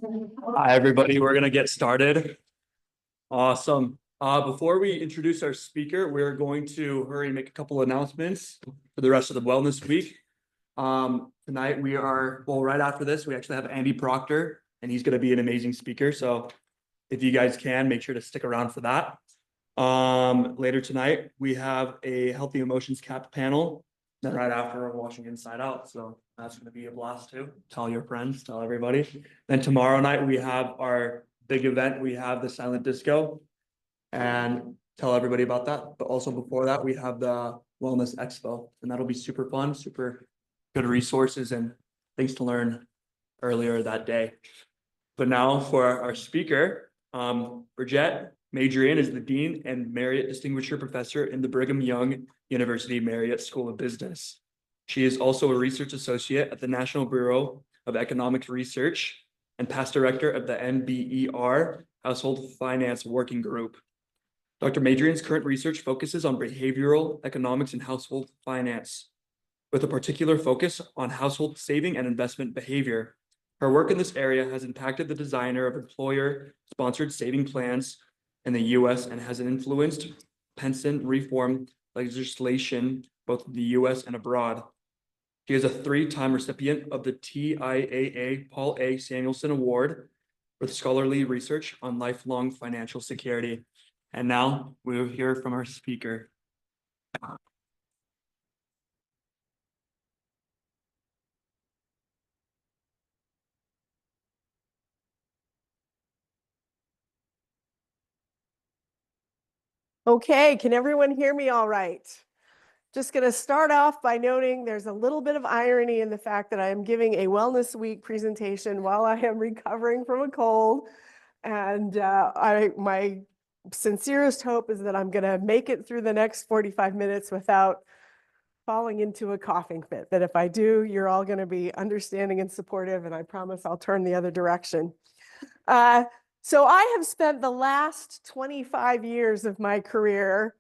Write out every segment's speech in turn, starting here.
Hi, everybody. We're going to get started. Awesome. Before we introduce our speaker, we're going to hurry and make a couple announcements for the rest of the Wellness Week. Tonight right after this, we actually have Andy Proctor, and he's going to be an amazing speaker. So if you guys can, make sure to stick around for that. Later tonight, we have a Healthy Emotions Cap panel. Then right after, we're watching Inside Out. So that's going to be a blast too. Tell your friends, tell everybody. Then tomorrow night, we have our big event. We have the Silent Disco, and tell everybody about that. But also before that, we have the Wellness Expo, and that'll be super fun, super good resources and things to learn earlier that day. But now for our speaker, Brigitte Madrian is the Dean and Marriott Distinguished Professor in the Brigham Young University Marriott School of Business. She is also a research associate at the National Bureau of Economic Research and past director of the NBER Household Finance Working Group. Dr. Madrian's current research focuses on behavioral economics and household finance, with a particular focus on household saving and investment behavior. Her work in this area has impacted the designer of employer-sponsored saving plans in the U.S. and has influenced pension reform legislation both in the U.S. and abroad. She is a three-time recipient of the TIAA Paul A. Samuelson Award for scholarly research on lifelong financial security. And now we'll hear from our speaker. Okay, can everyone hear me all right? Just going to start off by noting there's a little bit of irony in the fact that I am giving a Wellness Week presentation while I am recovering from a cold. And my sincerest hope is that I'm going to make it through the next 45 minutes without falling into a coughing fit. But if I do, you're all going to be understanding and supportive, and I promise I'll turn the other direction. So I have spent the last 25 years of my career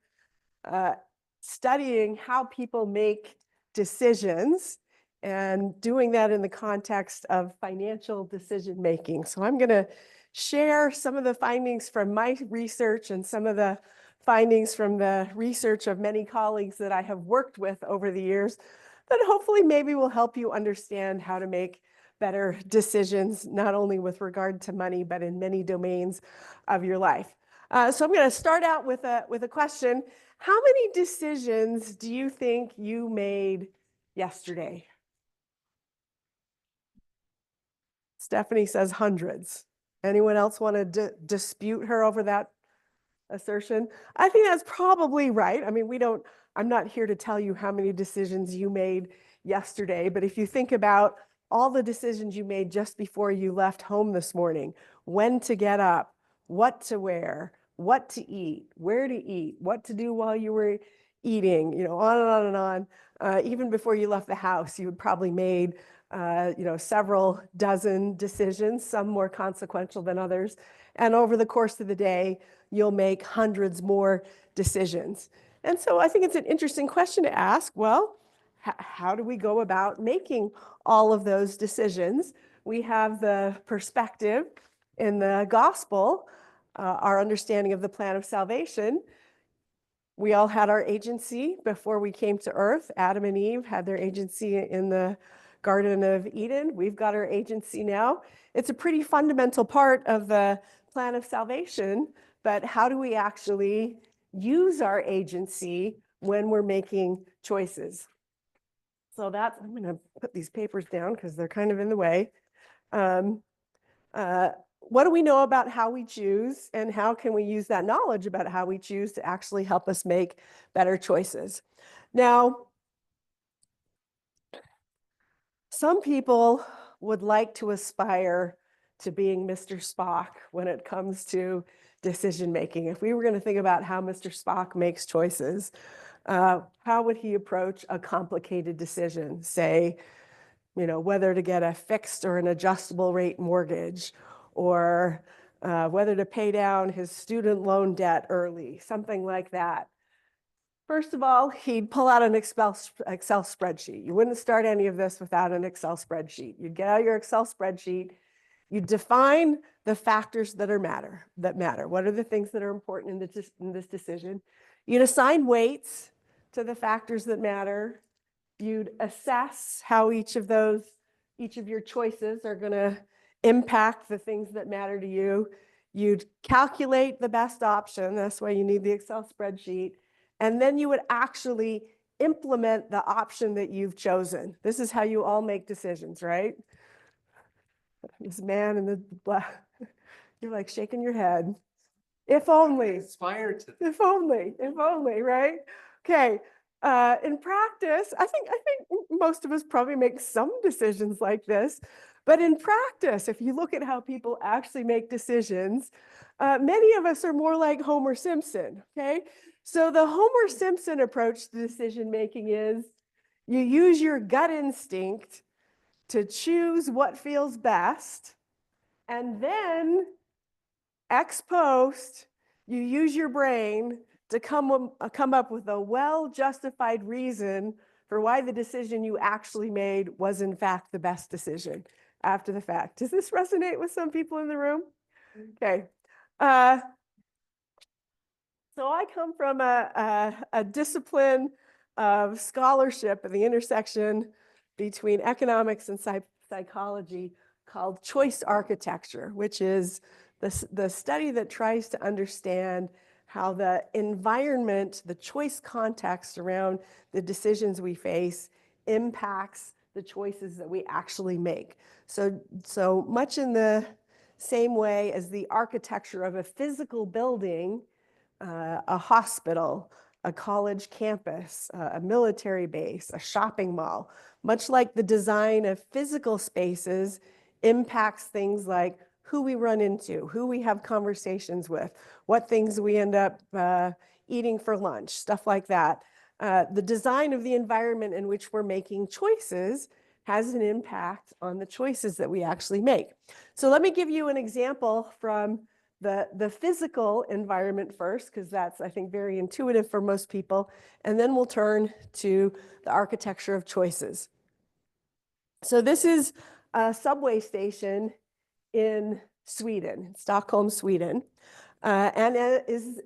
studying how people make decisions and doing that in the context of financial decision making. So I'm going to share some of the findings from my research and some of the findings from the research of many colleagues that I have worked with over the years that hopefully maybe will help you understand how to make better decisions, not only with regard to money, but in many domains of your life. So I'm going to start out with a question. How many decisions do you think you made yesterday? Stephanie says hundreds. Anyone else want to dispute her over that assertion? I think that's probably right. I mean, I'm not here to tell you how many decisions you made yesterday, but if you think about all the decisions you made just before you left home this morning, when to get up, what to wear, what to eat, where to eat, what to do while you were eating, on and on and on. Even before you left the house, you had probably made, several dozen decisions, some more consequential than others. And over the course of the day, you'll make hundreds more decisions. And so I think it's an interesting question to ask. Well, how do we go about making all of those decisions? We have the perspective in the gospel, our understanding of the plan of salvation. We all had our agency before we came to earth. Adam and Eve had their agency in the Garden of Eden. We've got our agency now. It's a pretty fundamental part of the plan of salvation, but how do we actually use our agency when we're making choices? So I'm going to put these papers down because they're kind of in the way. What do we know about how we choose, and how can we use that knowledge about how we choose to actually help us make better choices? Now, some people would like to aspire to being Mr. Spock when it comes to decision making. If we were going to think about how Mr. Spock makes choices, how would he approach a complicated decision? Say, whether to get a fixed or an adjustable rate mortgage, or whether to pay down his student loan debt early, something like that. First of all, he'd pull out an Excel spreadsheet. You wouldn't start any of this without an Excel spreadsheet. You'd get out your Excel spreadsheet, You define the factors that matter. What are the things that are important in this decision? You'd assign weights to the factors that matter. You'd assess how each of your choices are going to impact the things that matter to you. You'd calculate the best option. That's why you need the Excel spreadsheet. And then you would actually implement the option that you've chosen. This is how you all make decisions, right? This man in the black, you're like shaking your head. If only. Aspire to. If only, right? Okay. In practice, I think most of us probably make some decisions like this, but in practice, if you look at how people actually make decisions, many of us are more like Homer Simpson, okay? So the Homer Simpson approach to decision making is you use your gut instinct to choose what feels best, and then ex post, you use your brain to come up with a well-justified reason for why the decision you actually made was in fact the best decision after the fact. Does this resonate with some people in the room? Okay. So I come from a discipline of scholarship at the intersection between economics and psychology called choice architecture, which is the study that tries to understand how the environment, the choice context around the decisions we face impacts the choices that we actually make. So much in the same way as the architecture of a physical building, a hospital, a college campus, a military base, a shopping mall, much like the design of physical spaces impacts things like who we run into, who we have conversations with, what things we end up eating for lunch, stuff like that. The design of the environment in which we're making choices has an impact on the choices that we actually make. So let me give you an example from the physical environment first, because that's, I think, very intuitive for most people. And then we'll turn to the architecture of choices. So this is a subway station in Sweden, Stockholm, Sweden. And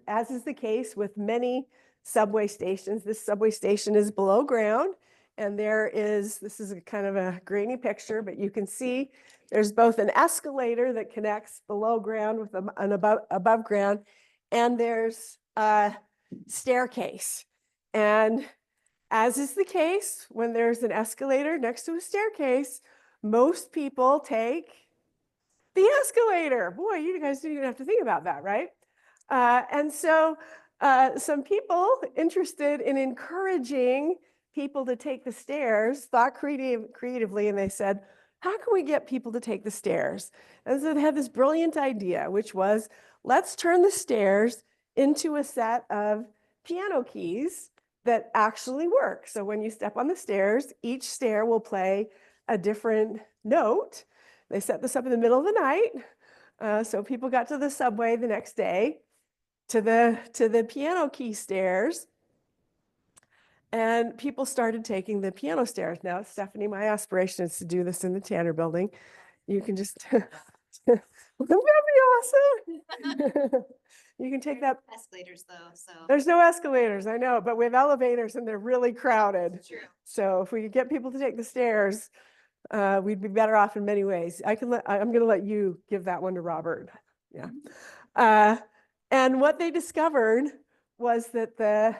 as is the case with many subway stations, this subway station is below ground. And this is a kind of a grainy picture, but you can see there's both an escalator that connects below ground with an above ground, and there's a staircase. And as is the case, when there's an escalator next to a staircase, most people take the escalator. Boy, you guys didn't even have to think about that, right? And so some people interested in encouraging people to take the stairs thought creatively, and they said, how can we get people to take the stairs? And so they had this brilliant idea, which was, let's turn the stairs into a set of piano keys that actually work. So when you step on the stairs, each stair will play a different note. They set this up in the middle of the night. So people got to the subway the next day to the piano key stairs, and people started taking the piano stairs. Now, Stephanie, my aspiration is to do this in the Tanner building. You can just, that'd be awesome. You can take that. Escalators though, so. There's no escalators, I know, but we have elevators and they're really crowded. True. So if we could get people to take the stairs, we'd be better off in many ways. I'm going to let you give that one to Robert. Yeah. And what they discovered was that the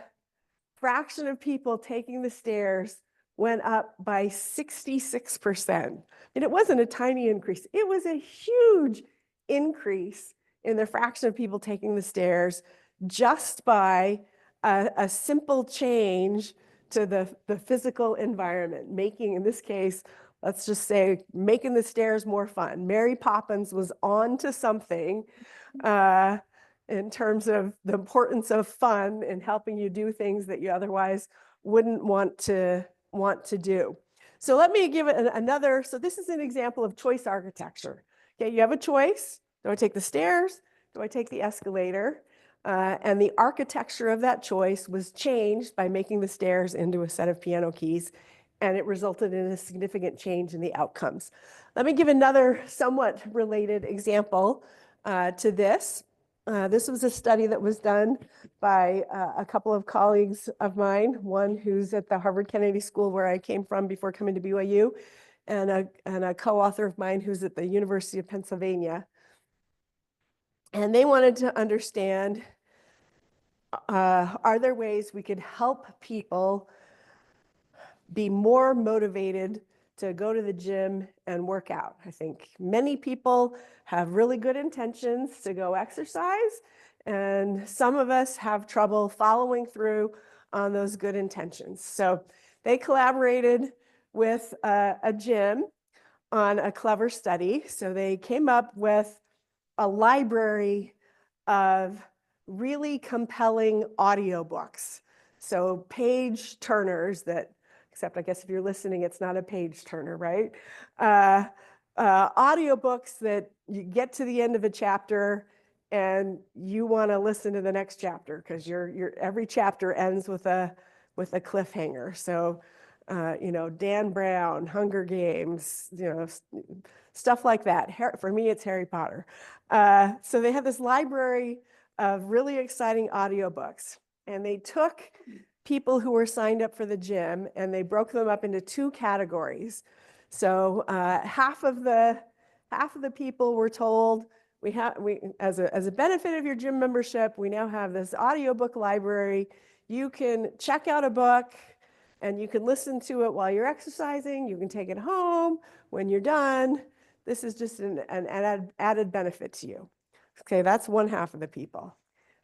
fraction of people taking the stairs went up by 66%. And it wasn't a tiny increase. It was a huge increase in the fraction of people taking the stairs just by a simple change to the physical environment, making, in this case, let's just say, making the stairs more fun. Mary Poppins was on to something in terms of the importance of fun and helping you do things that you otherwise wouldn't want to do. So let me give it another. So this is an example of choice architecture. Okay, you have a choice. Do I take the stairs? Do I take the escalator? And the architecture of that choice was changed by making the stairs into a set of piano keys, and it resulted in a significant change in the outcomes. Let me give another somewhat related example to this. This was a study that was done by a couple of colleagues of mine, one who's at the Harvard Kennedy School where I came from before coming to BYU, and a co-author of mine who's at the University of Pennsylvania. And they wanted to understand, are there ways we could help people be more motivated to go to the gym and work out? I think many people have really good intentions to go exercise, and some of us have trouble following through on those good intentions. So they collaborated with a gym on a clever study. So they came up with a library of really compelling audiobooks. So page turners that, except I guess if you're listening, it's not a page turner, right? Audiobooks that you get to the end of a chapter and you want to listen to the next chapter because every chapter ends with a cliffhanger. So Dan Brown, Hunger Games, stuff like that. For me, it's Harry Potter. So they have this library of really exciting audiobooks, and they took people who were signed up for the gym and they broke them up into two categories. So half of the people were told, as a benefit of your gym membership, we now have this audiobook library. You can check out a book and you can listen to it while you're exercising. You can take it home when you're done. This is just an added benefit to you. Okay, that's one half of the people.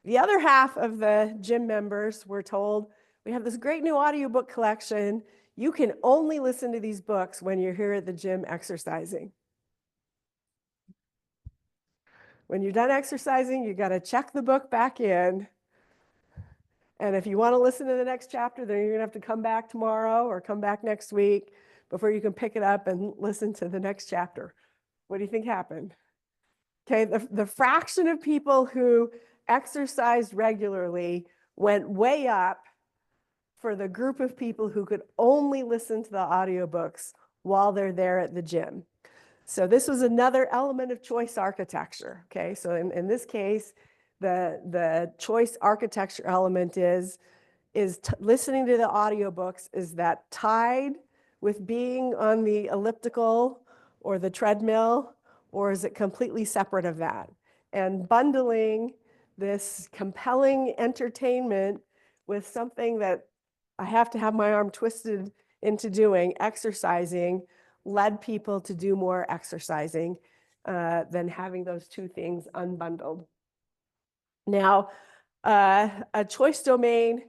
The other half of the gym members were told, we have this great new audiobook collection. You can only listen to these books when you're here at the gym exercising. When you're done exercising, you got to check the book back in. And if you want to listen to the next chapter, then you're going to have to come back tomorrow or come back next week before you can pick it up and listen to the next chapter. What do you think happened? Okay, the fraction of people who exercised regularly went way up for the group of people who could only listen to the audiobooks while they're there at the gym. So this was another element of choice architecture. Okay, so in this case, the choice architecture element is listening to the audiobooks, is that tied with being on the elliptical or the treadmill, or is it completely separate of that? And bundling this compelling entertainment with something that I have to have my arm twisted into doing, exercising, led people to do more exercising than having those two things unbundled. Now, a choice domain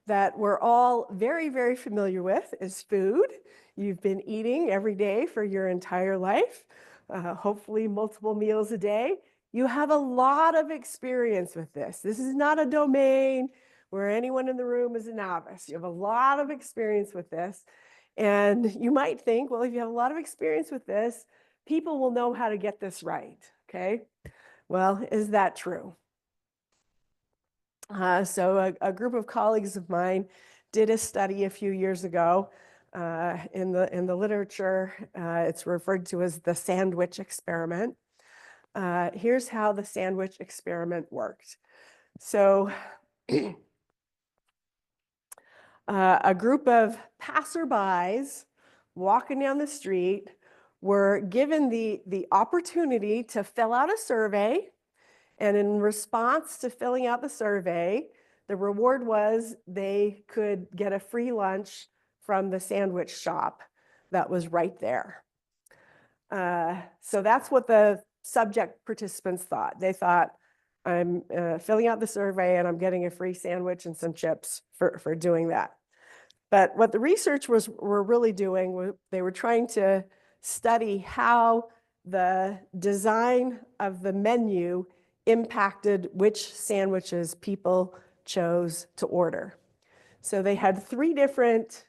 that we're all very, very familiar with is food. You've been eating every day for your entire life, hopefully multiple meals a day. You have a lot of experience with this. This is not a domain where anyone in the room is a novice. You have a lot of experience with this. And you might think, well, if you have a lot of experience with this, people will know how to get this right, okay? Well, is that true? So a group of colleagues of mine did a study a few years ago. In the literature, it's referred to as the sandwich experiment. Here's how the sandwich experiment worked. So a group of passerbys walking down the street were given the opportunity to fill out a survey. And in response to filling out the survey, the reward was they could get a free lunch from the sandwich shop that was right there. So that's what the subject participants thought. They thought, I'm filling out the survey and I'm getting a free sandwich and some chips for doing that. But what the researchers were really doing, they were trying to study how the design of the menu impacted which sandwiches people chose to order. So they had three different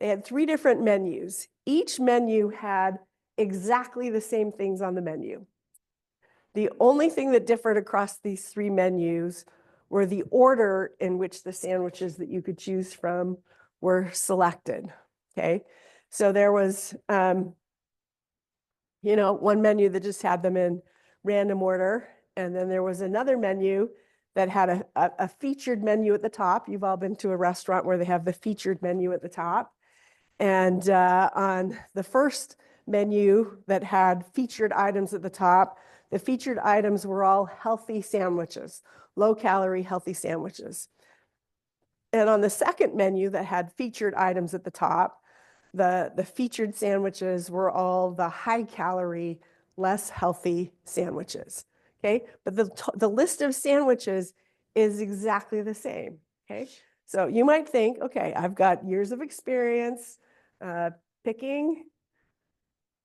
menus. Each menu had exactly the same things on the menu. The only thing that differed across these three menus were the order in which the sandwiches that you could choose from were selected. Okay, so there was you know, one menu that just had them in random order. And then there was another menu that had a featured menu at the top. You've all been to a restaurant where they have the featured menu at the top. And on the first menu that had featured items at the top, the featured items were all healthy sandwiches, low-calorie healthy sandwiches. And on the second menu that had featured items at the top, the featured sandwiches were all the high-calorie, less healthy sandwiches. Okay, but the list of sandwiches is exactly the same. Okay, so you might think, okay, I've got years of experience picking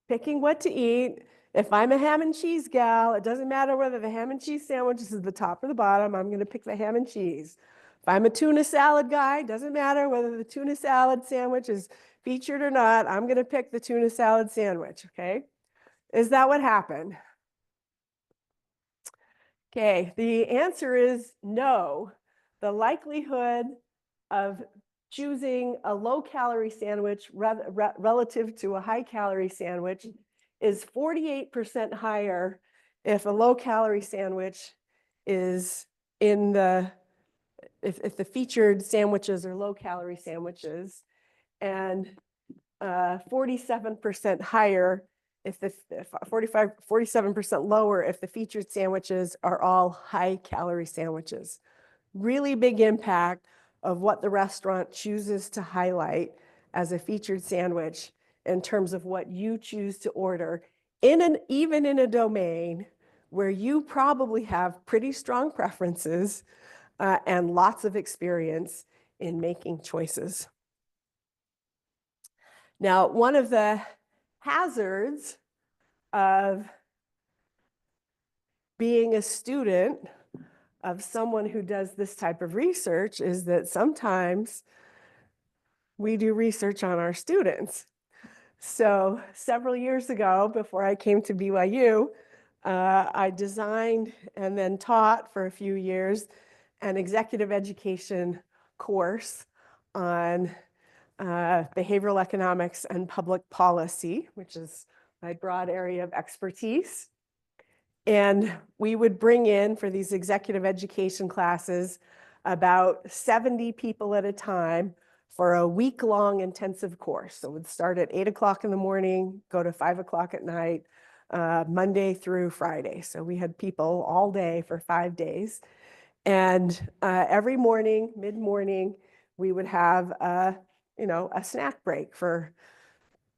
what to eat. If I'm a ham and cheese gal, it doesn't matter whether the ham and cheese sandwich is the top or the bottom, I'm going to pick the ham and cheese. If I'm a tuna salad guy, doesn't matter whether the tuna salad sandwich is featured or not, I'm going to pick the tuna salad sandwich, okay? Is that what happened? Okay, the answer is no. The likelihood of choosing a low-calorie sandwich relative to a high-calorie sandwich is 48% higher if a low-calorie sandwich is in the, if the featured sandwiches are low-calorie sandwiches, and 47% higher if 47% lower if the featured sandwiches are all high-calorie sandwiches. Really big impact of what the restaurant chooses to highlight as a featured sandwich in terms of what you choose to order, even in a domain where you probably have pretty strong preferences and lots of experience in making choices. Now, one of the hazards of being a student of someone who does this type of research is that sometimes we do research on our students. So several years ago, before I came to BYU, I designed and then taught for a few years an executive education course on behavioral economics and public policy, which is my broad area of expertise. And we would bring in for these executive education classes about 70 people at a time for a week-long intensive course. So it would start at 8 o'clock in the morning, go to 5 o'clock at night, Monday through Friday. So we had people all day for 5 days. And every morning, mid-morning, we would have a snack break for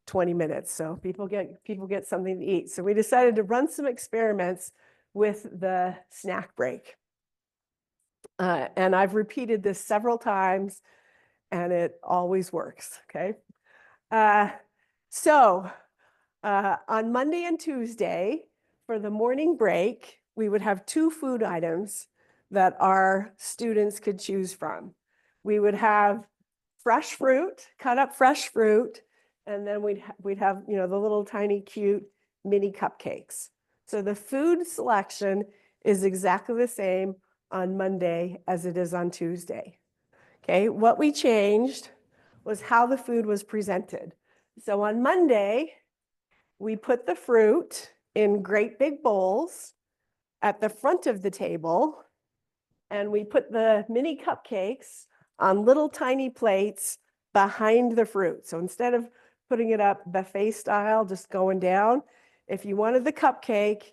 20 minutes. So people get something to eat. So we decided to run some experiments with the snack break. And I've repeated this several times, and it always works, okay? So on Monday and Tuesday, for the morning break, we would have 2 food items that our students could choose from. We would have fresh fruit, cut up fresh fruit, and then we'd have, you know, the little tiny cute mini cupcakes. So the food selection is exactly the same on Monday as it is on Tuesday. Okay, what we changed was how the food was presented. So on Monday, we put the fruit in great big bowls at the front of the table, and we put the mini cupcakes on little tiny plates behind the fruit. So instead of putting it up buffet style, just going down, if you wanted the cupcake,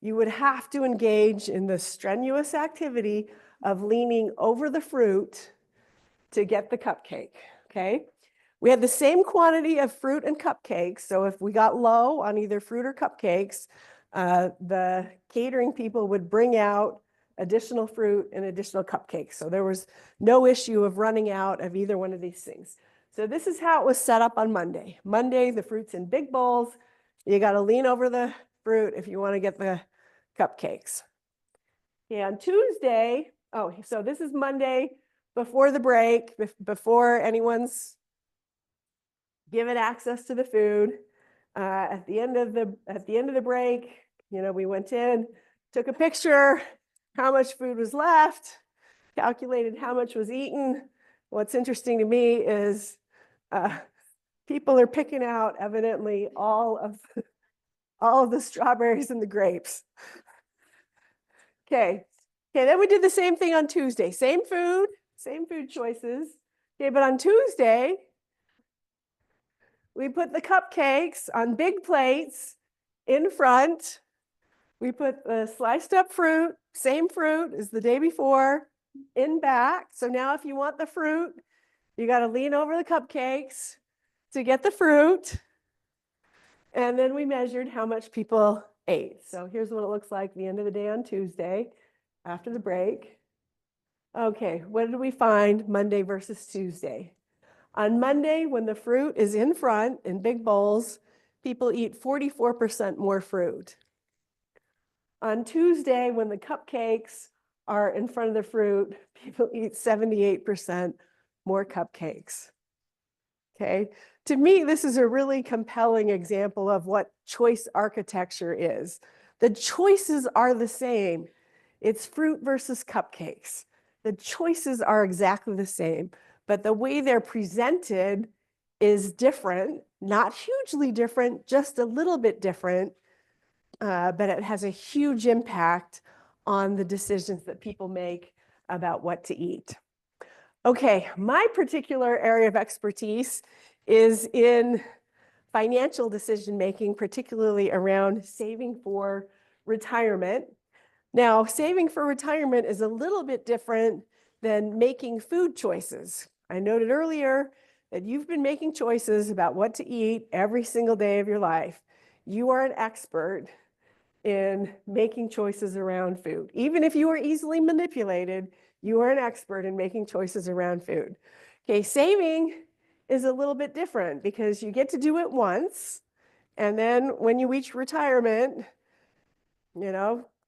you would have to engage in the strenuous activity of leaning over the fruit to get the cupcake, okay? We had the same quantity of fruit and cupcakes, so if we got low on either fruit or cupcakes, the catering people would bring out additional fruit and additional cupcakes. So there was no issue of running out of either one of these things. So this is how it was set up on Monday. Monday, the fruit's in big bowls. You got to lean over the fruit if you want to get the cupcakes. Yeah, on Tuesday, so this is Monday before the break, before anyone's given access to the food. At the end of the break, you know, we went in, took a picture, how much food was left, calculated how much was eaten. What's interesting to me is people are picking out evidently all of all of the strawberries and the grapes. Okay. Okay, then we did the same thing on Tuesday. Same food choices. Okay, but on Tuesday, we put the cupcakes on big plates in front. We put the sliced up fruit, same fruit as the day before, in back. So now if you want the fruit, you got to lean over the cupcakes to get the fruit. And then we measured how much people ate. So here's what it looks like the end of the day on Tuesday after the break. Okay, what did we find Monday versus Tuesday? On Monday, when the fruit is in front in big bowls, people eat 44% more fruit. On Tuesday, when the cupcakes are in front of the fruit, people eat 78% more cupcakes. Okay, to me, this is a really compelling example of what choice architecture is. The choices are the same. It's fruit versus cupcakes. The choices are exactly the same, but the way they're presented is different, not hugely different, just a little bit different, but it has a huge impact on the decisions that people make about what to eat. Okay, my particular area of expertise is in financial decision making, particularly around saving for retirement. Now, saving for retirement is a little bit different than making food choices. I noted earlier that you've been making choices about what to eat every single day of your life. You are an expert in making choices around food. Even if you are easily manipulated, you are an expert in making choices around food. Okay, saving is a little bit different because you get to do it once, and then when you reach retirement,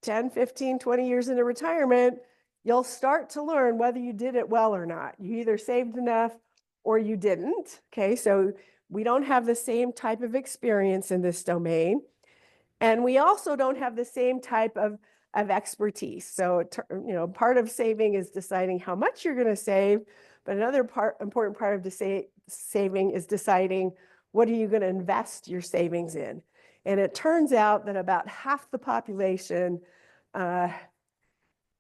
10, 15, 20 years into retirement, you'll start to learn whether you did it well or not. You either saved enough or you didn't. Okay, so we don't have the same type of experience in this domain. And we also don't have the same type of expertise. So, part of saving is deciding how much you're going to save, but another important part of saving is deciding what are you going to invest your savings in. And it turns out that about half the population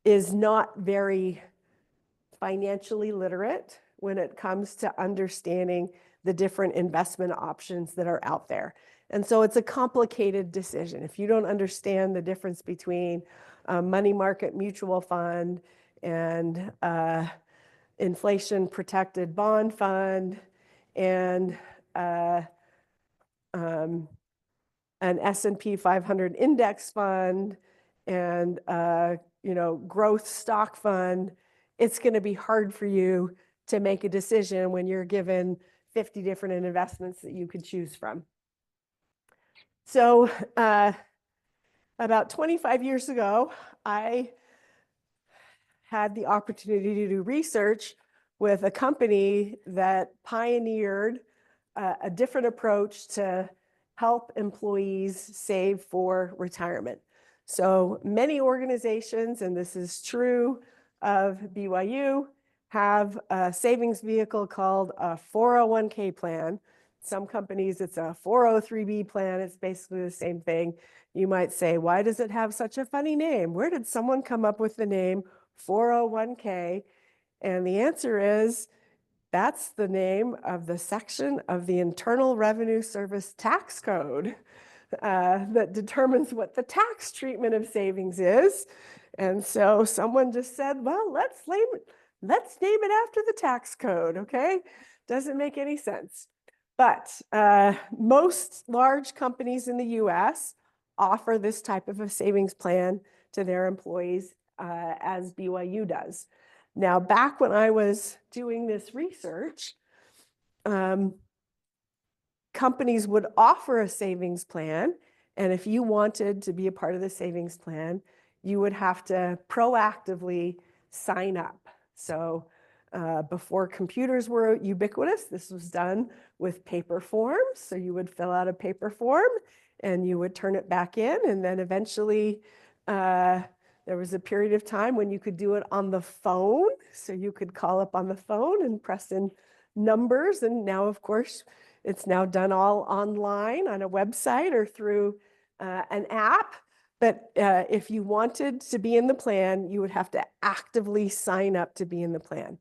is not very financially literate when it comes to understanding the different investment options that are out there. And so it's a complicated decision. If you don't understand the difference between a money market mutual fund and inflation protected bond fund and an S&P 500 index fund and growth stock fund, it's going to be hard for you to make a decision when you're given 50 different investments that you could choose from. So about 25 years ago, I had the opportunity to do research with a company that pioneered a different approach to help employees save for retirement. So many organizations, and this is true of BYU, have a savings vehicle called a 401k plan. Some companies, it's a 403b plan. It's basically the same thing. You might say, why does it have such a funny name? Where did someone come up with the name 401k? And the answer is, that's the name of the section of the Internal Revenue Service tax code that determines what the tax treatment of savings is. And so someone just said, well, let's name it after the tax code, okay? Doesn't make any sense. But most large companies in the US offer this type of a savings plan to their employees as BYU does. Now, back when I was doing this research, companies would offer a savings plan. And if you wanted to be a part of the savings plan, you would have to proactively sign up. So before computers were ubiquitous, this was done with paper forms. So you would fill out a paper form and you would turn it back in. And then eventually there was a period of time when you could do it on the phone. So you could call up on the phone and press in numbers. And now, of course, it's now done all online on a website or through an app, but if you wanted to be in the plan, you would have to actively sign up to be in the plan.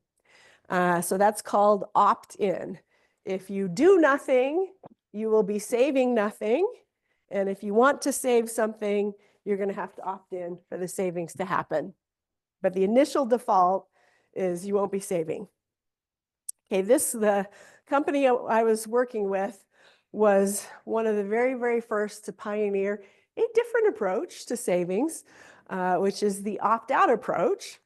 So that's called opt-in. If you do nothing, you will be saving nothing. And if you want to save something, you're going to have to opt in for the savings to happen. But the initial default is you won't be saving. Okay, the company I was working with was one of the very, very first to pioneer a different approach to savings, which is the opt-out approach.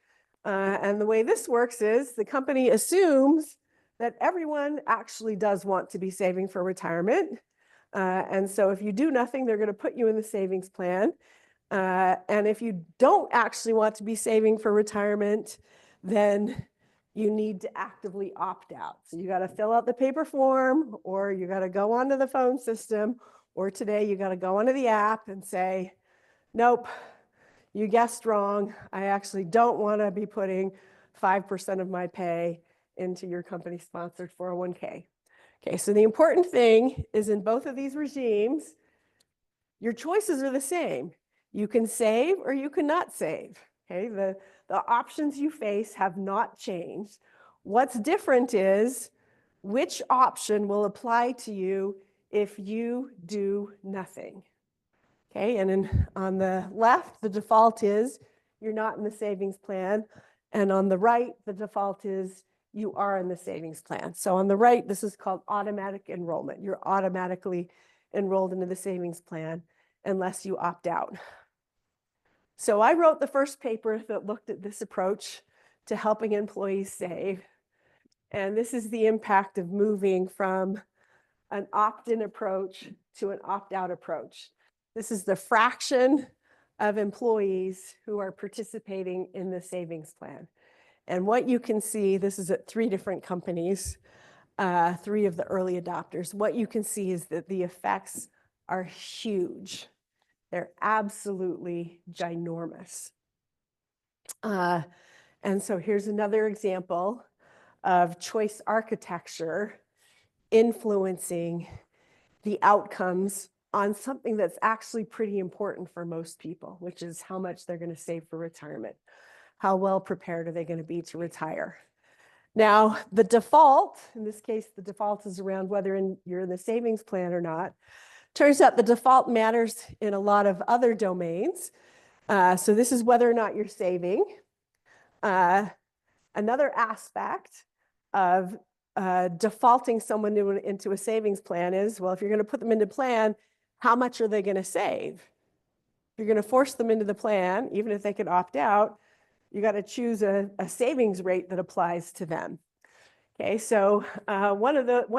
And the way this works is the company assumes that everyone actually does want to be saving for retirement. And so if you do nothing, they're going to put you in the savings plan. And if you don't actually want to be saving for retirement, then you need to actively opt out. So you got to fill out the paper form, or you got to go onto the phone system, or today you got to go onto the app and say, nope, you guessed wrong. I actually don't want to be putting 5% of my pay into your company-sponsored 401k. Okay, so the important thing is in both of these regimes, your choices are the same. You can save or you cannot save. Okay, the options you face have not changed. What's different is which option will apply to you if you do nothing. Okay, and then on the left, the default is you're not in the savings plan. And on the right, the default is you are in the savings plan. So on the right, this is called automatic enrollment. You're automatically enrolled into the savings plan unless you opt out. So I wrote the first paper that looked at this approach to helping employees save. And this is the impact of moving from an opt-in approach to an opt-out approach. This is the fraction of employees who are participating in the savings plan. And what you can see, this is at 3 different companies, 3 of the early adopters. What you can see is that the effects are huge. They're absolutely ginormous. And so here's another example of choice architecture influencing the outcomes on something that's actually pretty important for most people, which is how much they're going to save for retirement. How well prepared are they going to be to retire? Now, the default, in this case, the default is around whether you're in the savings plan or not. Turns out the default matters in a lot of other domains. So this is whether or not you're saving. Another aspect of defaulting someone into a savings plan is, well, if you're going to put them into plan, how much are they going to save? If you're going to force them into the plan, even if they can opt out, you got to choose a savings rate that applies to them. Okay, so one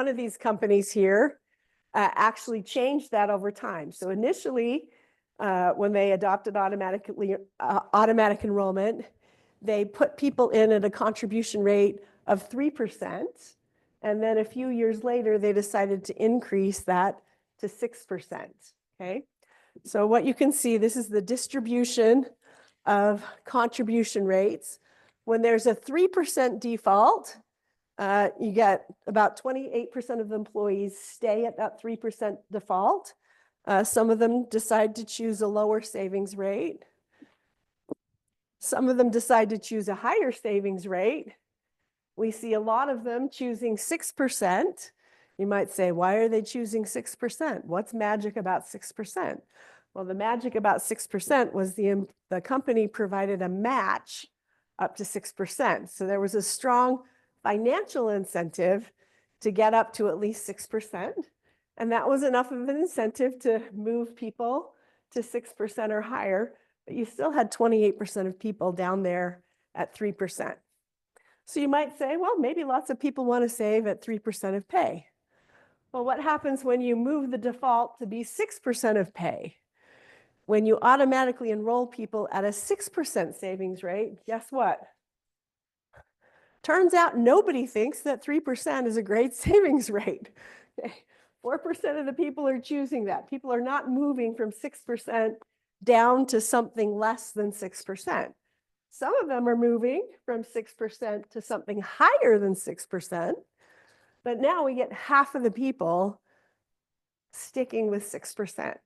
of these companies here actually changed that over time. So initially, when they adopted automatic enrollment, they put people in at a contribution rate of 3%. And then a few years later, they decided to increase that to 6%. Okay, so what you can see, this is the distribution of contribution rates. When there's a 3% default, you get about 28% of the employees stay at that 3% default. Some of them decide to choose a lower savings rate. Some of them decide to choose a higher savings rate. We see a lot of them choosing 6%. You might say, why are they choosing 6%? What's magic about 6%? Well, the magic about 6% was the company provided a match up to 6%. So there was a strong financial incentive to get up to at least 6%. And that was enough of an incentive to move people to 6% or higher. But you still had 28% of people down there at 3%. So you might say, well, maybe lots of people want to save at 3% of pay. Well, what happens when you move the default to be 6% of pay? When you automatically enroll people at a 6% savings rate, guess what? Turns out nobody thinks that 3% is a great savings rate. 4% of the people are choosing that. People are not moving from 6% down to something less than 6%. Some of them are moving from 6% to something higher than 6%. But now we get half of the people sticking with 6%.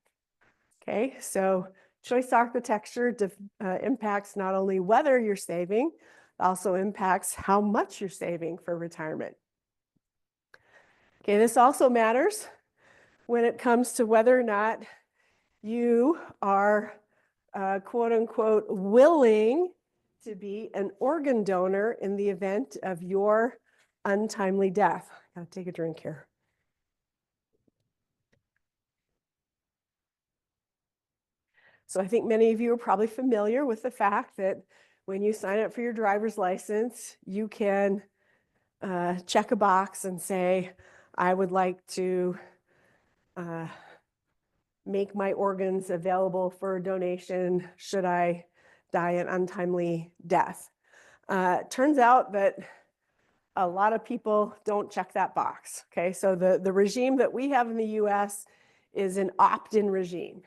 Okay, so choice architecture impacts not only whether you're saving, it also impacts how much you're saving for retirement. Okay, this also matters when it comes to whether or not you are quote unquote willing to be an organ donor in the event of your untimely death. Gotta take a drink here. So I think many of you are probably familiar with the fact that when you sign up for your driver's license, you can check a box and say, I would like to make my organs available for donation should I die an untimely death. Turns out that a lot of people don't check that box. Okay, so the regime that we have in the US is an opt-in regime.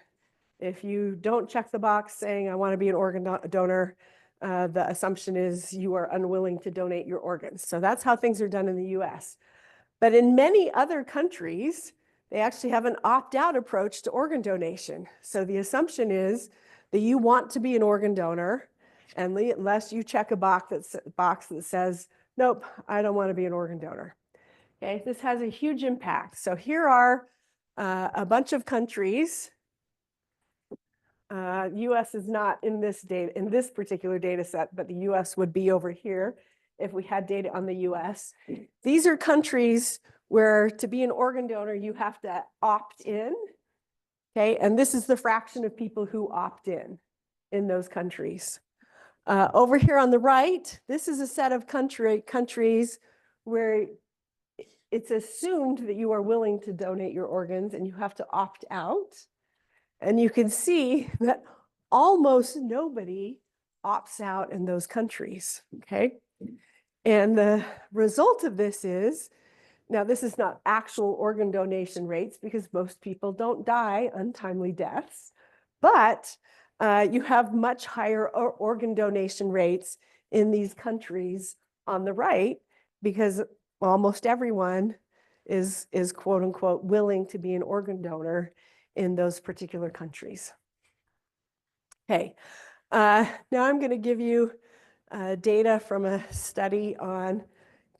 If you don't check the box saying, I want to be an organ donor, the assumption is you are unwilling to donate your organs. So that's how things are done in the US. But in many other countries, they actually have an opt-out approach to organ donation. So the assumption is that you want to be an organ donor, and unless you check a box that says, nope, I don't want to be an organ donor. Okay, this has a huge impact. So here are a bunch of countries. US is not in this data, in this particular data set, but the US would be over here if we had data on the US. These are countries where to be an organ donor, you have to opt in. Okay, and this is the fraction of people who opt in those countries. Over here on the right, this is a set of countries where it's assumed that you are willing to donate your organs and you have to opt out. And you can see that almost nobody opts out in those countries, okay? And the result of this is, now this is not actual organ donation rates because most people don't die untimely deaths, but you have much higher organ donation rates in these countries on the right because almost everyone is quote unquote willing to be an organ donor in those particular countries. Okay, now I'm going to give you data from a study on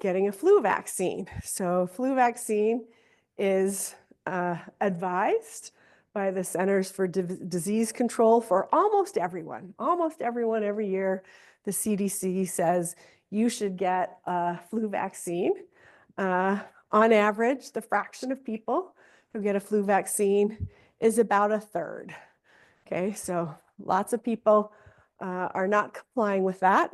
getting a flu vaccine. So flu vaccine is advised by the Centers for Disease Control for almost everyone. Almost everyone every year, the CDC says you should get a flu vaccine. On average, the fraction of people who get a flu vaccine is about a third. Okay, so lots of people are not complying with that.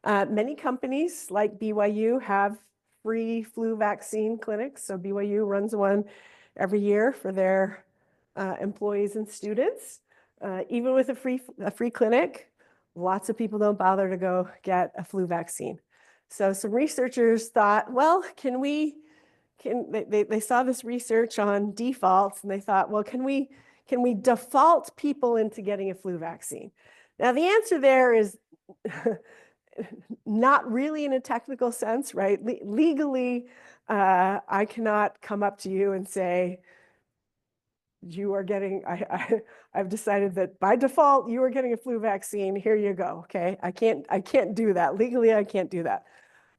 Many companies like BYU have free flu vaccine clinics. So BYU runs one every year for their employees and students. Even with a free clinic, lots of people don't bother to go get a flu vaccine. So some researchers thought, well, they saw this research on defaults and they thought, well, can we default people into getting a flu vaccine? Now, the answer there is not really in a technical sense, right? Legally, I cannot come up to you and say, you are getting, I've decided that by default, you are getting a flu vaccine, here you go, okay? I can't do that. Legally, I can't do that.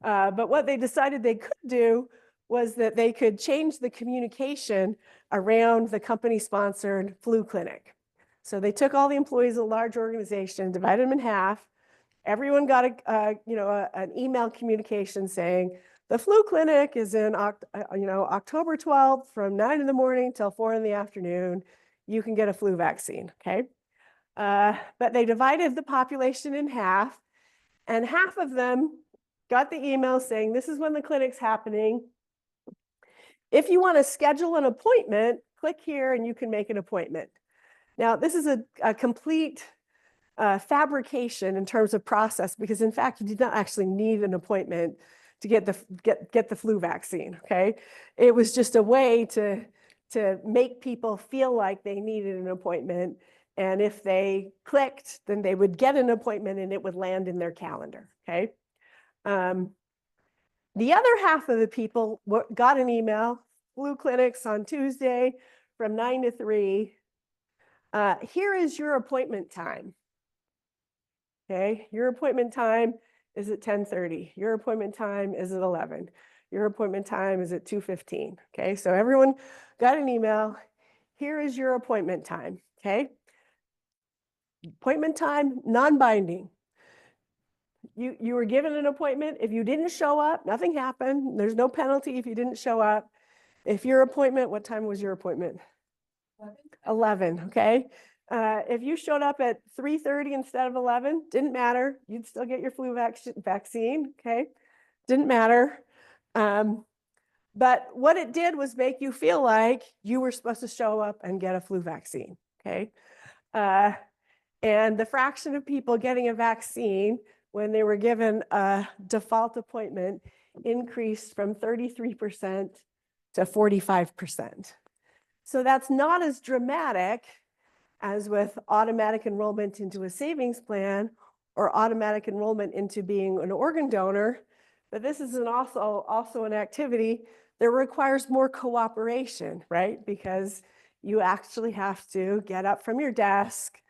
But what they decided they could do was that they could change the communication around the company-sponsored flu clinic. So they took all the employees of a large organization, divided them in half. Everyone got an email communication saying, the flu clinic is in October 12th from 9 in the morning till 4 in the afternoon. You can get a flu vaccine, okay? But they divided the population in half, and half of them got the email saying, this is when the clinic's happening. If you want to schedule an appointment, click here and you can make an appointment. Now, this is a complete fabrication in terms of process, because in fact, you did not actually need an appointment to get the flu vaccine, okay? It was just a way to make people feel like they needed an appointment. And if they clicked, then they would get an appointment and it would land in their calendar, okay? The other half of the people got an email, flu clinics on Tuesday from 9 to 3. Here is your appointment time. Okay, your appointment time is at 10:30. Your appointment time is at 11. Your appointment time is at 2:15. Okay, so everyone got an email. Here is your appointment time. Okay, appointment time, non-binding. You were given an appointment. If you didn't show up, nothing happened. There's no penalty if you didn't show up. If your appointment, what time was your appointment? 11, okay? If you showed up at 3:30 instead of 11, didn't matter. You'd still get your flu vaccine, okay? Didn't matter. But what it did was make you feel like you were supposed to show up and get a flu vaccine, okay? And the fraction of people getting a vaccine when they were given a default appointment increased from 33% to 45%. So that's not as dramatic as with automatic enrollment into a savings plan or automatic enrollment into being an organ donor, but this is also an activity that requires more cooperation, right? Because you actually have to get up from your desk,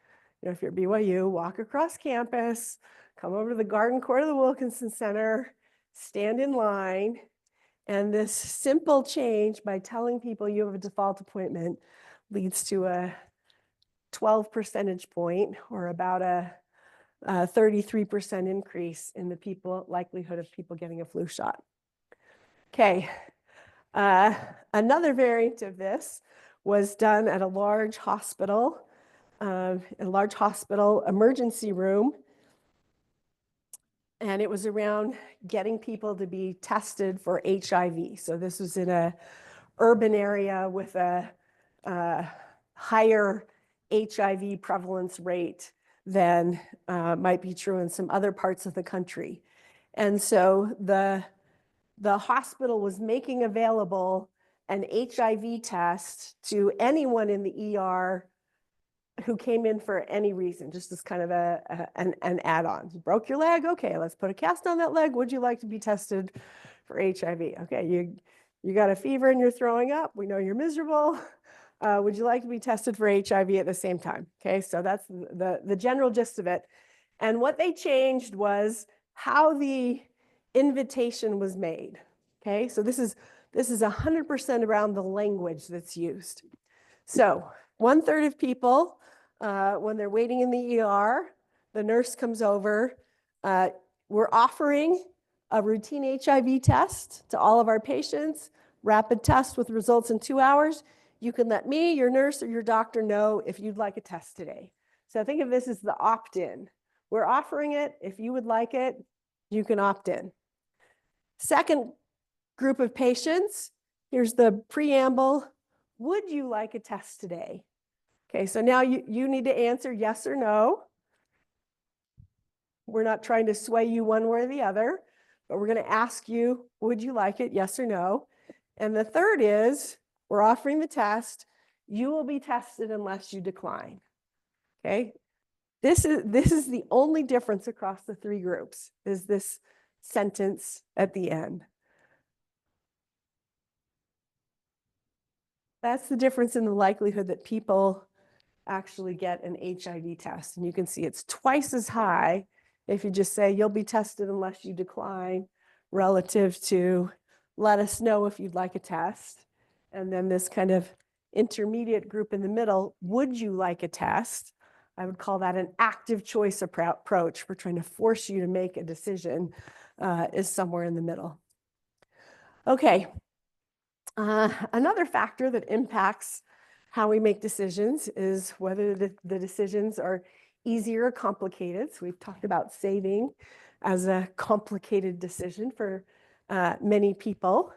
if you're BYU, walk across campus, come over to the garden court of the Wilkinson Center, stand in line, and this simple change by telling people you have a default appointment leads to a 12 percentage point or about a 33% increase in the likelihood of people getting a flu shot. Okay, another variant of this was done at a large hospital emergency room. And it was around getting people to be tested for HIV. So this was in an urban area with a higher HIV prevalence rate than might be true in some other parts of the country. And so the hospital was making available an HIV test to anyone in the ER who came in for any reason, just as kind of an add-on. You broke your leg? Okay, let's put a cast on that leg. Would you like to be tested for HIV? Okay, you got a fever and you're throwing up. We know you're miserable. Would you like to be tested for HIV at the same time? Okay, so that's the general gist of it. And what they changed was how the invitation was made. Okay, so this is 100% around the language that's used. So 1/3 of people, when they're waiting in the ER, the nurse comes over. We're offering a routine HIV test to all of our patients, rapid test with results in 2 hours. You can let me, your nurse, or your doctor know if you'd like a test today. So think of this as the opt-in. We're offering it. If you would like it, you can opt in. Second group of patients, here's the preamble. Would you like a test today? Okay, so now you need to answer yes or no. We're not trying to sway you one way or the other, but we're going to ask you, would you like it, yes or no? And the third is, we're offering the test. You will be tested unless you decline. Okay, this is the only difference across the three groups, is this sentence at the end. That's the difference in the likelihood that people actually get an HIV test. And you can see it's twice as high if you just say you'll be tested unless you decline, relative to let us know if you'd like a test. And then this kind of intermediate group in the middle, would you like a test? I would call that an active choice approach. We're trying to force you to make a decision, is somewhere in the middle. Okay. Another factor that impacts how we make decisions is whether the decisions are easy or complicated. So we've talked about saving as a complicated decision for many people.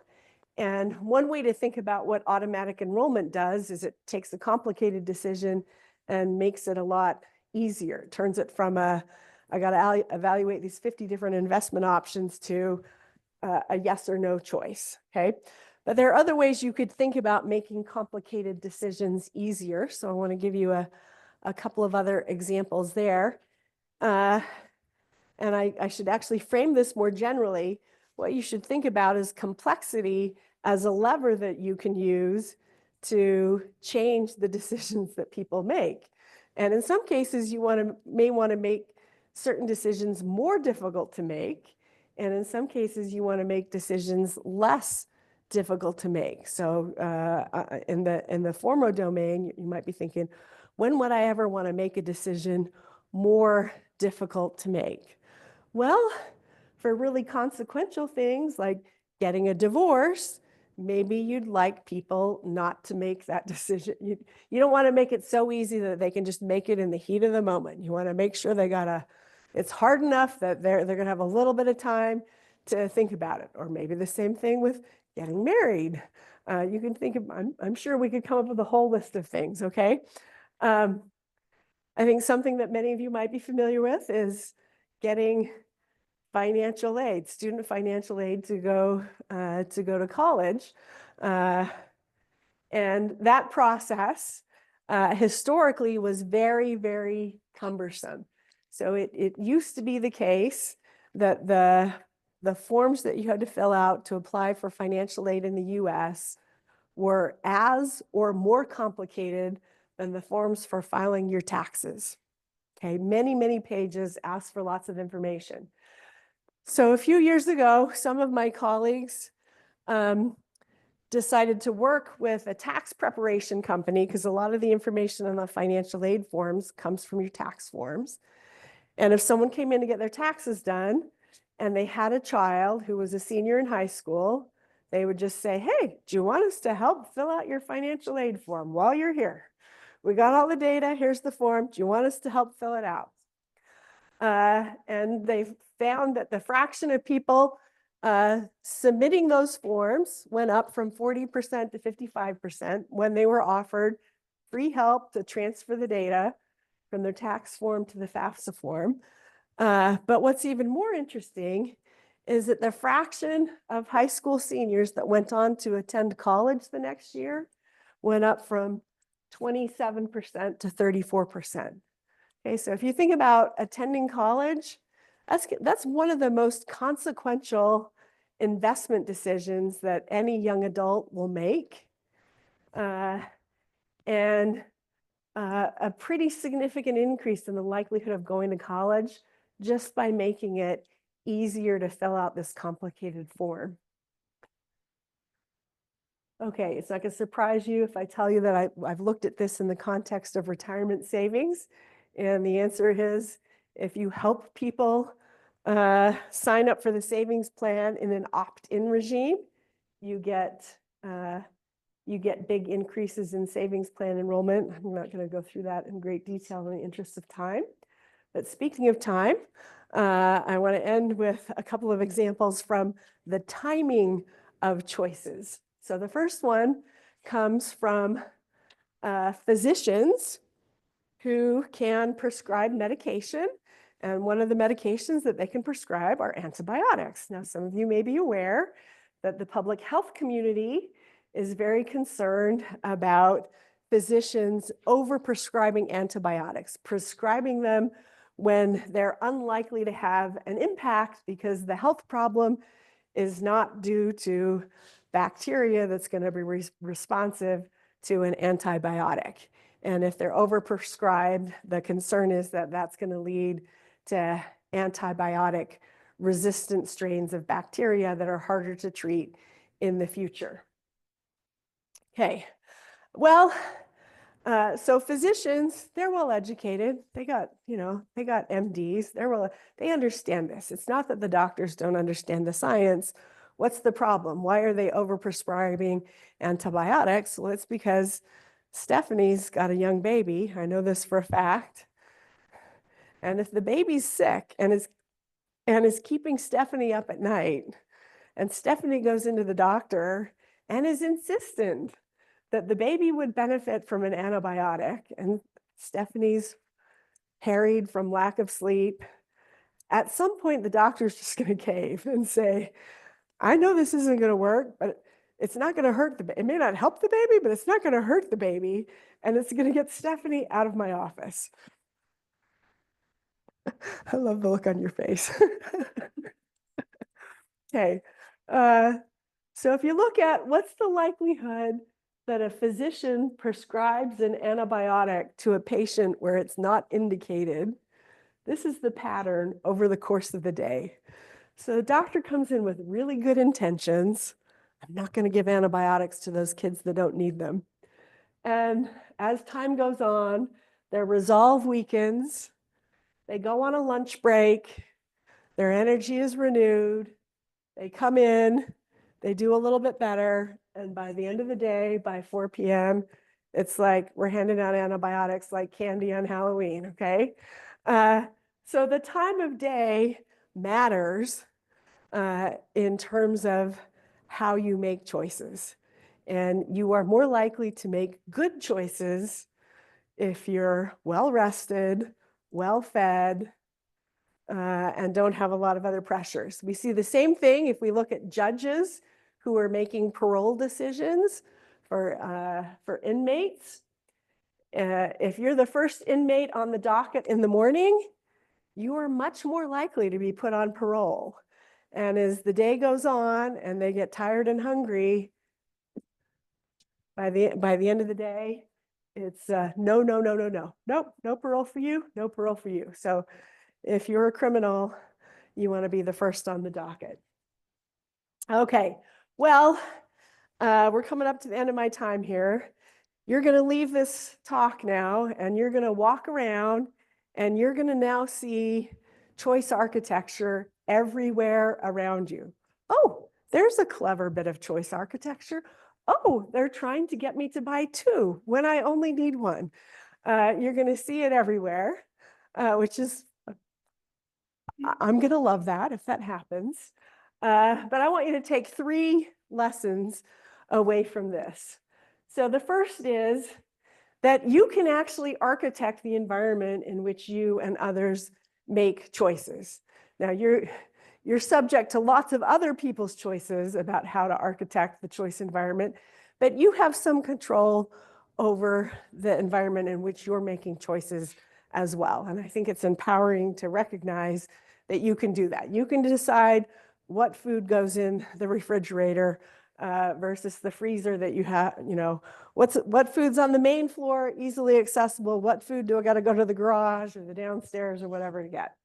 And one way to think about what automatic enrollment does is it takes a complicated decision and makes it a lot easier. It turns it from I got to evaluate these 50 different investment options to a yes or no choice, okay? But there are other ways you could think about making complicated decisions easier. So I want to give you a couple of other examples there. And I should actually frame this more generally. What you should think about is complexity as a lever that you can use to change the decisions that people make. And in some cases, you may want to make certain decisions more difficult to make. And in some cases, you want to make decisions less difficult to make. So in the former domain, you might be thinking, when would I ever want to make a decision more difficult to make? Well, for really consequential things like getting a divorce, maybe you'd like people not to make that decision. You don't want to make it so easy that they can just make it in the heat of the moment. You want to make sure it's hard enough that they're going to have a little bit of time to think about it. Or maybe the same thing with getting married. You can think of, I'm sure we could come up with a whole list of things, okay? I think something that many of you might be familiar with is getting financial aid, student financial aid to go to college. And that process historically was very, very cumbersome. So it used to be the case that the forms that you had to fill out to apply for financial aid in the US were as or more complicated than the forms for filing your taxes. Okay, many, many pages, asked for lots of information. So a few years ago, some of my colleagues decided to work with a tax preparation company because a lot of the information on the financial aid forms comes from your tax forms. And if someone came in to get their taxes done and they had a child who was a senior in high school, they would just say, hey, do you want us to help fill out your financial aid form while you're here? We got all the data. Here's the form. Do you want us to help fill it out? And they found that the fraction of people submitting those forms went up from 40% to 55% when they were offered free help to transfer the data from their tax form to the FAFSA form. But what's even more interesting is that the fraction of high school seniors that went on to attend college the next year went up from 27% to 34%. Okay, so if you think about attending college, that's one of the most consequential investment decisions that any young adult will make. And a pretty significant increase in the likelihood of going to college just by making it easier to fill out this complicated form. Okay, it's not going to surprise you if I tell you that I've looked at this in the context of retirement savings. And the answer is, if you help people sign up for the savings plan in an opt-in regime, you get big increases in savings plan enrollment. I'm not going to go through that in great detail in the interest of time. But speaking of time, I want to end with a couple of examples from the timing of choices. So the first one comes from physicians who can prescribe medication. And one of the medications that they can prescribe are antibiotics. Now, some of you may be aware that the public health community is very concerned about physicians overprescribing antibiotics, prescribing them when they're unlikely to have an impact because the health problem is not due to bacteria that's going to be responsive to an antibiotic. And if they're overprescribed, the concern is that that's going to lead to antibiotic resistant strains of bacteria that are harder to treat in the future. Okay, well, so physicians, they're well educated. They got MDs. They understand this. It's not that the doctors don't understand the science. What's the problem? Why are they overprescribing antibiotics? Well, it's because Stephanie's got a young baby. I know this for a fact. And if the baby's sick and is keeping Stephanie up at night, and Stephanie goes into the doctor and is insistent that the baby would benefit from an antibiotic, and Stephanie's harried from lack of sleep, at some point the doctor's just going to cave and say, I know this isn't going to work, but it's not going to hurt the baby. It may not help the baby, but it's not going to hurt the baby, and it's going to get Stephanie out of my office. I love the look on your face. Okay, so if you look at what's the likelihood that a physician prescribes an antibiotic to a patient where it's not indicated, this is the pattern over the course of the day. So the doctor comes in with really good intentions. I'm not going to give antibiotics to those kids that don't need them. And as time goes on, their resolve weakens. They go on a lunch break. Their energy is renewed. They come in, they do a little bit better. And by the end of the day, by 4 p.m., it's like we're handing out antibiotics like candy on Halloween, okay? So the time of day matters in terms of how you make choices. And you are more likely to make good choices if you're well rested, well fed, and don't have a lot of other pressures. We see the same thing if we look at judges who are making parole decisions for inmates. If you're the first inmate on the docket in the morning, you are much more likely to be put on parole. And as the day goes on and they get tired and hungry, by the end of the day, it's no, no, no, no, no. Nope, no parole for you, no parole for you. So if you're a criminal, you want to be the first on the docket. Okay, well, we're coming up to the end of my time here. You're going to leave this talk now, and you're going to walk around, and you're going to now see choice architecture everywhere around you. Oh, there's a clever bit of choice architecture. Oh, they're trying to get me to buy 2 when I only need 1. You're going to see it everywhere, which is, I'm going to love that if that happens. But I want you to take 3 lessons away from this. So the first is that you can actually architect the environment in which you and others make choices. Now, you're subject to lots of other people's choices about how to architect the choice environment, but you have some control over the environment in which you're making choices as well. And I think it's empowering to recognize that you can do that. You can decide what food goes in the refrigerator versus the freezer that you have, what food's on the main floor, easily accessible, what food do I got to go to the garage or the downstairs or whatever to get.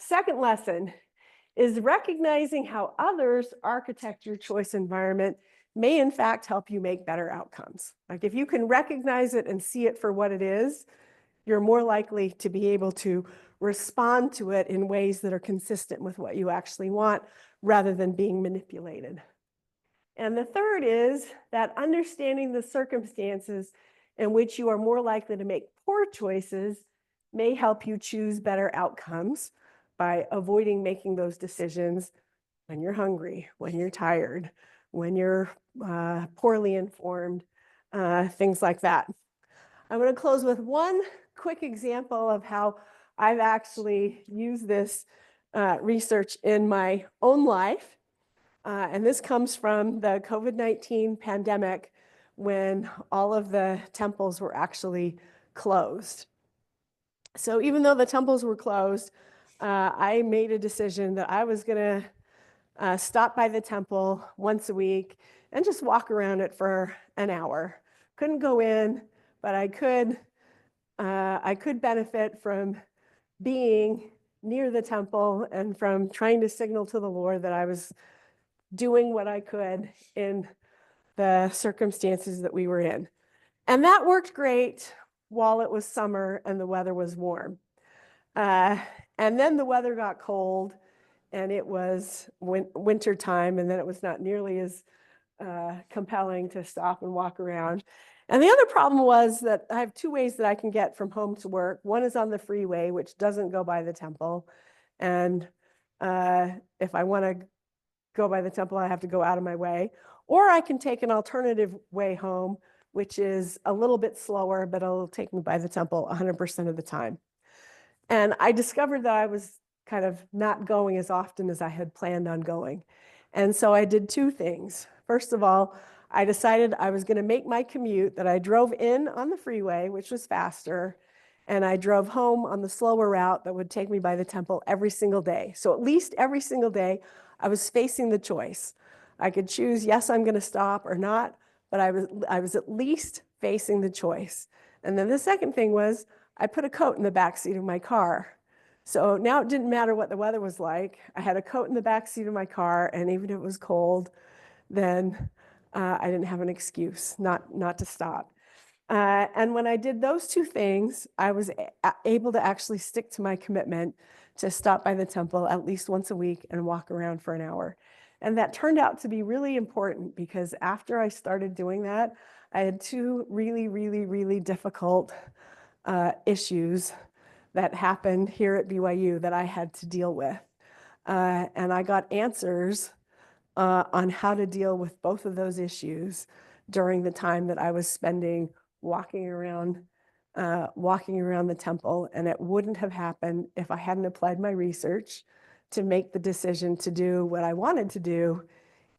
Second lesson is recognizing how others architect your choice environment may in fact help you make better outcomes. Like if you can recognize it and see it for what it is, you're more likely to be able to respond to it in ways that are consistent with what you actually want rather than being manipulated. And the third is that understanding the circumstances in which you are more likely to make poor choices may help you choose better outcomes by avoiding making those decisions when you're hungry, when you're tired, when you're poorly informed, things like that. I'm going to close with one quick example of how I've actually used this research in my own life. And this comes from the COVID-19 pandemic when all of the temples were actually closed. So even though the temples were closed, I made a decision that I was going to stop by the temple once a week and just walk around it for an hour. Couldn't go in, but I could benefit from being near the temple and from trying to signal to the Lord that I was doing what I could in the circumstances that we were in. And that worked great while it was summer and the weather was warm. And then the weather got cold and it was winter time, and then it was not nearly as compelling to stop and walk around. And the other problem was that I have 2 ways that I can get from home to work. One is on the freeway, which doesn't go by the temple. And if I want to go by the temple, I have to go out of my way. Or I can take an alternative way home, which is a little bit slower, but it'll take me by the temple 100% of the time. And I discovered that I was kind of not going as often as I had planned on going. And so I did 2 things. First of all, I decided I was going to make my commute that I drove in on the freeway, which was faster, and I drove home on the slower route that would take me by the temple every single day. So at least every single day, I was facing the choice. I could choose, yes, I'm going to stop or not, but I was at least facing the choice. And then the second thing was I put a coat in the back seat of my car. So now it didn't matter what the weather was like. I had a coat in the back seat of my car, and even if it was cold, then I didn't have an excuse not to stop. And when I did those two things, I was able to actually stick to my commitment to stop by the temple at least once a week and walk around for an hour. And that turned out to be really important because after I started doing that, I had two really, really, really difficult issues that happened here at BYU that I had to deal with. And I got answers on how to deal with both of those issues during the time that I was spending walking around the temple. And it wouldn't have happened if I hadn't applied my research to make the decision to do what I wanted to do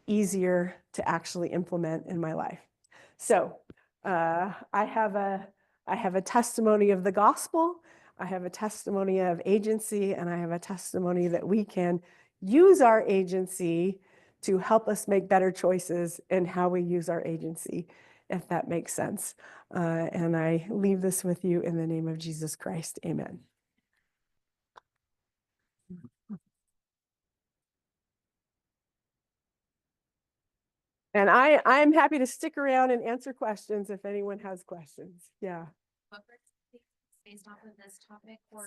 easier to actually implement in my life. So I have a testimony of the gospel. I have a testimony of agency, and I have a testimony that we can use our agency to help us make better choices in how we use our agency, if that makes sense. And I leave this with you in the name of Jesus Christ. Amen. And I'm happy to stick around and answer questions if anyone has questions. Yeah. Based off of this topic or